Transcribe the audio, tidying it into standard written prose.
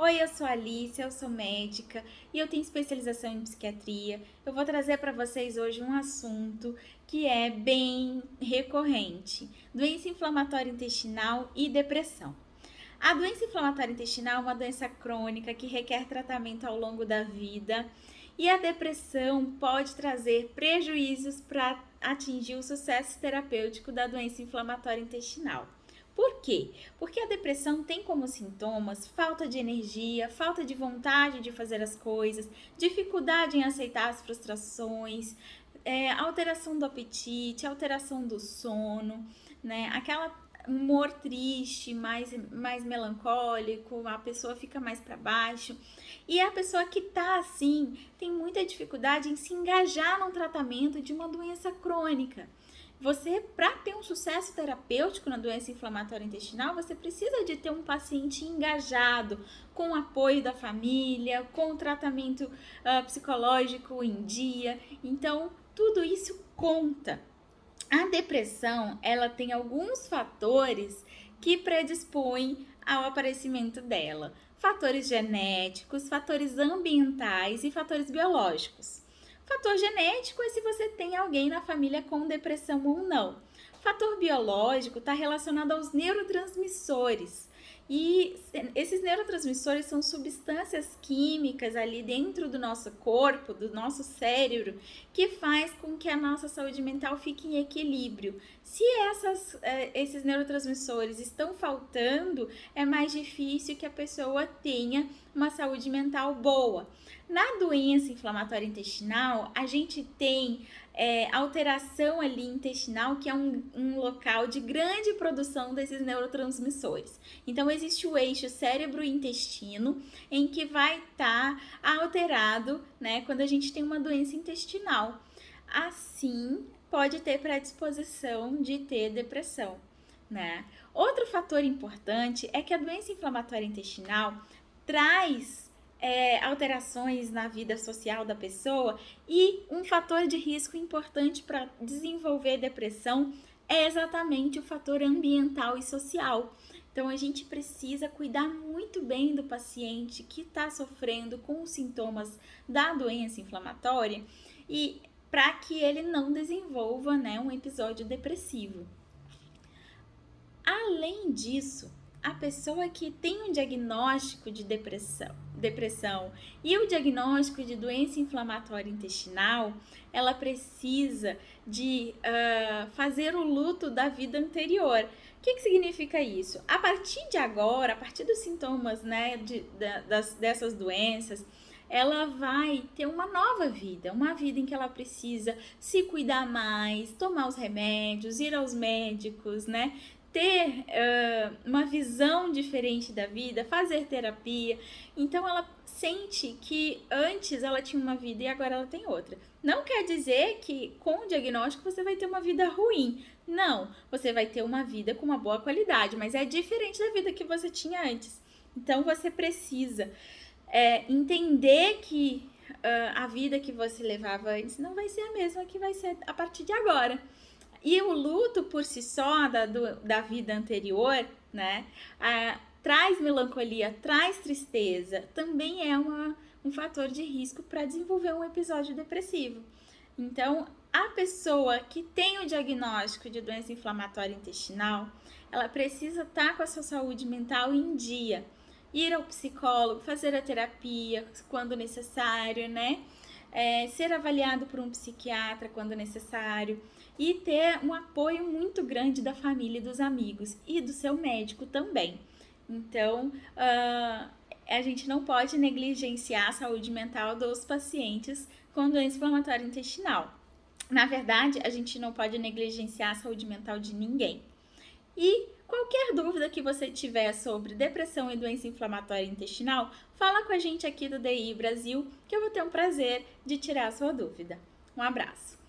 Oi, eu sou a Alice, eu sou médica e eu tenho especialização em psiquiatria. Eu vou trazer para vocês hoje um assunto que é bem recorrente: doença inflamatória intestinal e depressão. A doença inflamatória intestinal é uma doença crônica que requer tratamento ao longo da vida e a depressão pode trazer prejuízos para atingir o sucesso terapêutico da doença inflamatória intestinal. Por quê? Porque a depressão tem como sintomas falta de energia, falta de vontade de fazer as coisas, dificuldade em aceitar as frustrações, alteração do apetite, alteração do sono, né? Aquela humor triste, mais melancólico, a pessoa fica mais para baixo. E a pessoa que tá assim tem muita dificuldade em se engajar no tratamento de uma doença crônica. Você, para ter um sucesso terapêutico na doença inflamatória intestinal, você precisa de ter um paciente engajado, com o apoio da família, com o tratamento psicológico em dia. Então, tudo isso conta. A depressão, ela tem alguns fatores que predispõem ao aparecimento dela. Fatores genéticos, fatores ambientais e fatores biológicos. Fator genético é se você tem alguém na família com depressão ou não. Fator biológico está relacionado aos neurotransmissores. E esses neurotransmissores são substâncias químicas ali dentro do nosso corpo, do nosso cérebro, que faz com que a nossa saúde mental fique em equilíbrio. Se esses neurotransmissores estão faltando, é mais difícil que a pessoa tenha uma saúde mental boa. Na doença inflamatória intestinal, a gente tem alteração ali intestinal, que é um local de grande produção desses neurotransmissores. Então, existe o eixo cérebro-intestino, em que vai estar alterado, né, quando a gente tem uma doença intestinal. Assim, pode ter predisposição de ter depressão, né? Outro fator importante é que a doença inflamatória intestinal traz alterações na vida social da pessoa, e um fator de risco importante para desenvolver depressão é exatamente o fator ambiental e social. Então, a gente precisa cuidar muito bem do paciente que está sofrendo com os sintomas da doença inflamatória e para que ele não desenvolva, né, um episódio depressivo. Além disso, a pessoa que tem um diagnóstico de depressão e o diagnóstico de doença inflamatória intestinal, ela precisa de fazer o luto da vida anterior. O que significa isso? A partir de agora, a partir dos sintomas, né, dessas doenças, ela vai ter uma nova vida, uma vida em que ela precisa se cuidar mais, tomar os remédios, ir aos médicos, né? Ter uma visão diferente da vida, fazer terapia. Então, ela sente que antes ela tinha uma vida e agora ela tem outra. Não quer dizer que com o diagnóstico você vai ter uma vida ruim. Não, você vai ter uma vida com uma boa qualidade, mas é diferente da vida que você tinha antes. Então, você precisa entender que a vida que você levava antes não vai ser a mesma que vai ser a partir de agora. E o luto por si só da vida anterior, né, traz melancolia, traz tristeza, também é um fator de risco para desenvolver um episódio depressivo. Então, a pessoa que tem o diagnóstico de doença inflamatória intestinal, ela precisa estar com a sua saúde mental em dia. Ir ao psicólogo, fazer a terapia quando necessário, né? Ser avaliado por um psiquiatra quando necessário e ter um apoio muito grande da família e dos amigos e do seu médico também. Então, a gente não pode negligenciar a saúde mental dos pacientes com doença inflamatória intestinal. Na verdade, a gente não pode negligenciar a saúde mental de ninguém. E qualquer dúvida que você tiver sobre depressão e doença inflamatória intestinal, fala com a gente aqui do DI Brasil, que eu vou ter um prazer de tirar a sua dúvida. Um abraço!